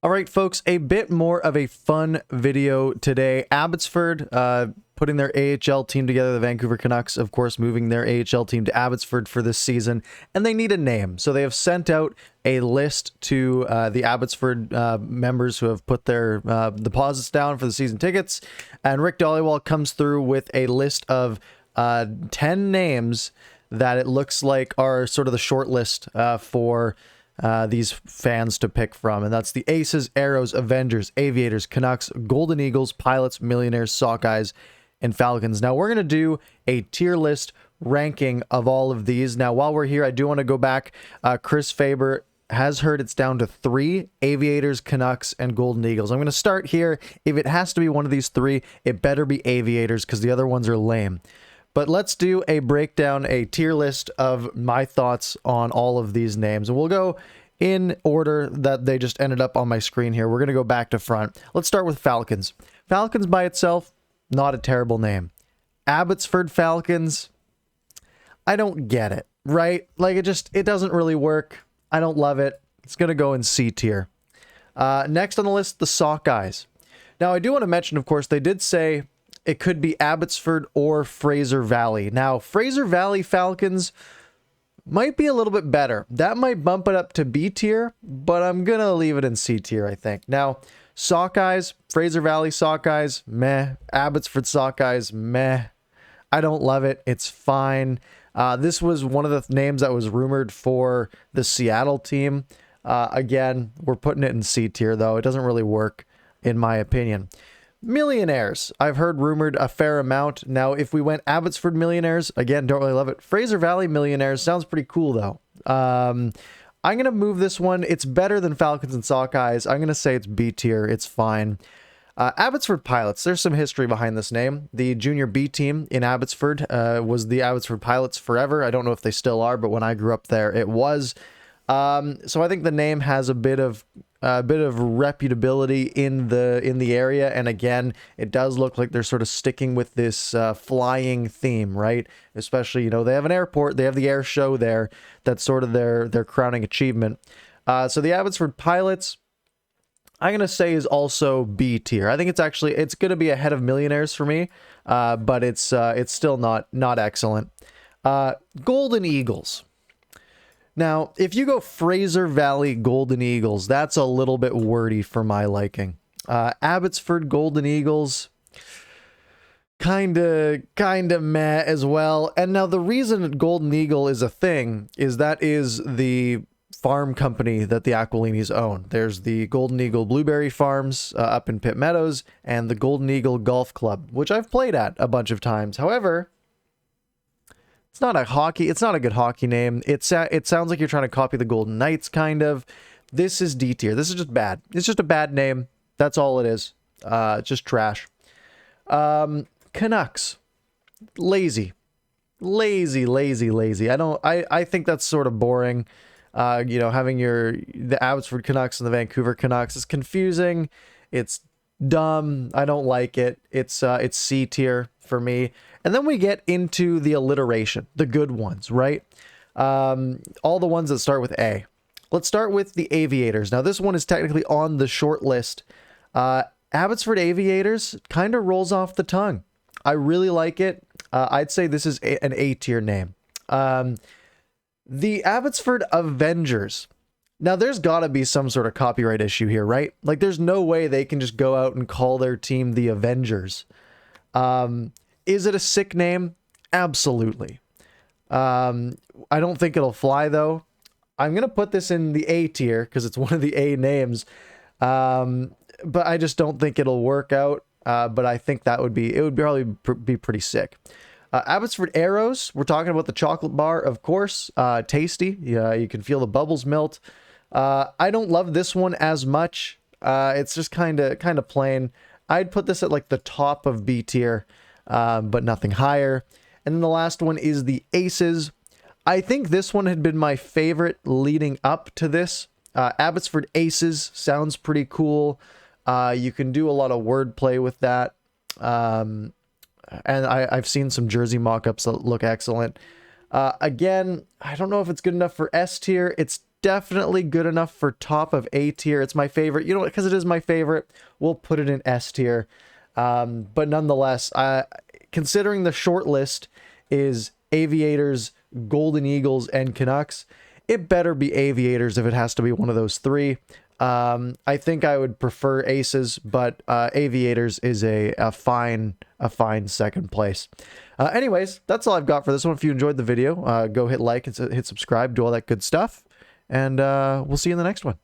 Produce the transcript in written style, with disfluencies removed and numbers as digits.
All right, folks, a bit more of a fun video today. Abbotsford putting their AHL team together, the Vancouver Canucks, of course, moving their AHL team to Abbotsford for this season, and they need a name. So they have sent out a list to the Abbotsford members who have put their deposits down for the season tickets, and Rick Dollywall comes through with a list of 10 names that it looks like are sort of the short list for these fans to pick from, and that's the Aces, Aeros, Avengers, Aviators, Canucks, Golden Eagles, Pilots, Millionaires, Sockeyes, and Falcons. Now, we're going to do a tier list ranking of all of these. Now, while we're here, I do want to go back. Chris Faber has heard it's down to 3: Aviators, Canucks, and Golden Eagles. I'm going to start here. If it has to be one of these 3, it better be Aviators because the other ones are lame. But let's do a breakdown, a tier list of my thoughts on all of these names. And we'll go in order that they just ended up on my screen here. We're going to go back to front. Let's start with Falcons. Falcons by itself, not a terrible name. Abbotsford Falcons, I don't get it, right? Like, it doesn't really work. I don't love it. It's going to go in C tier. Next on the list, the Sockeyes. Now, I do want to mention, of course, they did say it could be Abbotsford or Fraser Valley. Now, Fraser Valley Falcons might be a little bit better. That might bump it up to B tier, but I'm going to leave it in C tier, I think. Now, Sockeyes, Fraser Valley Sockeyes, meh. Abbotsford Sockeyes, meh. I don't love it. It's fine. This was one of the names that was rumored for the Seattle team. Again, we're putting it in C tier, though. It doesn't really work, in my opinion. Millionaires, I've heard rumored a fair amount. Now, if we went Abbotsford Millionaires, again, don't really love it. Fraser Valley Millionaires sounds pretty cool, though. I'm going to move this one. It's better than Falcons and Sockeyes. I'm going to say it's B tier. It's fine. Abbotsford Pilots, there's some history behind this name. The junior B team in Abbotsford was the Abbotsford Pilots forever. I don't know if they still are, but when I grew up there, it was. So I think the name has a bit of reputability in the area, and again, it does look like they're sort of sticking with this flying theme, right? Especially, you know, they have an airport, they have the air show there. That's sort of their crowning achievement. So the Abbotsford Pilots, I'm gonna say, is also B tier. I think it's gonna be ahead of Millionaires for me, but it's still not excellent. Golden Eagles. Now, if you go Fraser Valley Golden Eagles, that's a little bit wordy for my liking. Abbotsford Golden Eagles, kinda meh as well. And now the reason Golden Eagle is a thing is that is the farm company that the Aquilinis own. There's the Golden Eagle Blueberry Farms up in Pitt Meadows, and the Golden Eagle Golf Club, which I've played at a bunch of times. However, it's not a good hockey name. It sounds like you're trying to copy the Golden Knights, kind of. This is D tier. This is just bad. It's just a bad name. That's all it is. It's just trash. Canucks. Lazy. I think that's sort of boring. You know, having the Abbotsford Canucks and the Vancouver Canucks is confusing. It's dumb. I don't like it. It's C tier for me. And then we get into the alliteration, the good ones, right? All the ones that start with A. Let's start with the Aviators. Now, this one is technically on the short list. Abbotsford Aviators kind of rolls off the tongue. I really like it. I'd say this is an A tier name. The Abbotsford Avengers. Now, there's got to be some sort of copyright issue here, right? Like, there's no way they can just go out and call their team the Avengers. Is it a sick name? Absolutely. I don't think it'll fly, though. I'm going to put this in the A tier because it's one of the A names. But I just don't think it'll work out. But I think it would probably be pretty sick. Abbotsford Aeros, we're talking about the chocolate bar, of course. Tasty. Yeah, you can feel the bubbles melt. I don't love this one as much. It's just kind of plain. I'd put this at like the top of B tier, but nothing higher. And then the last one is the Aces. I think this one had been my favorite leading up to this. Abbotsford Aces sounds pretty cool. You can do a lot of wordplay with that. And I've seen some jersey mock-ups that look excellent. Again, I don't know if it's good enough for S tier. It's definitely good enough for top of A tier. It's my favorite. You know what? Because it is my favorite, we'll put it in S tier. But nonetheless, considering the short list is Aviators, Golden Eagles, and Canucks, it better be Aviators if it has to be one of those three. I think I would prefer Aces, but Aviators is a fine second place. Anyways, that's all I've got for this one. If you enjoyed the video, go hit like and hit subscribe, do all that good stuff, and we'll see you in the next one.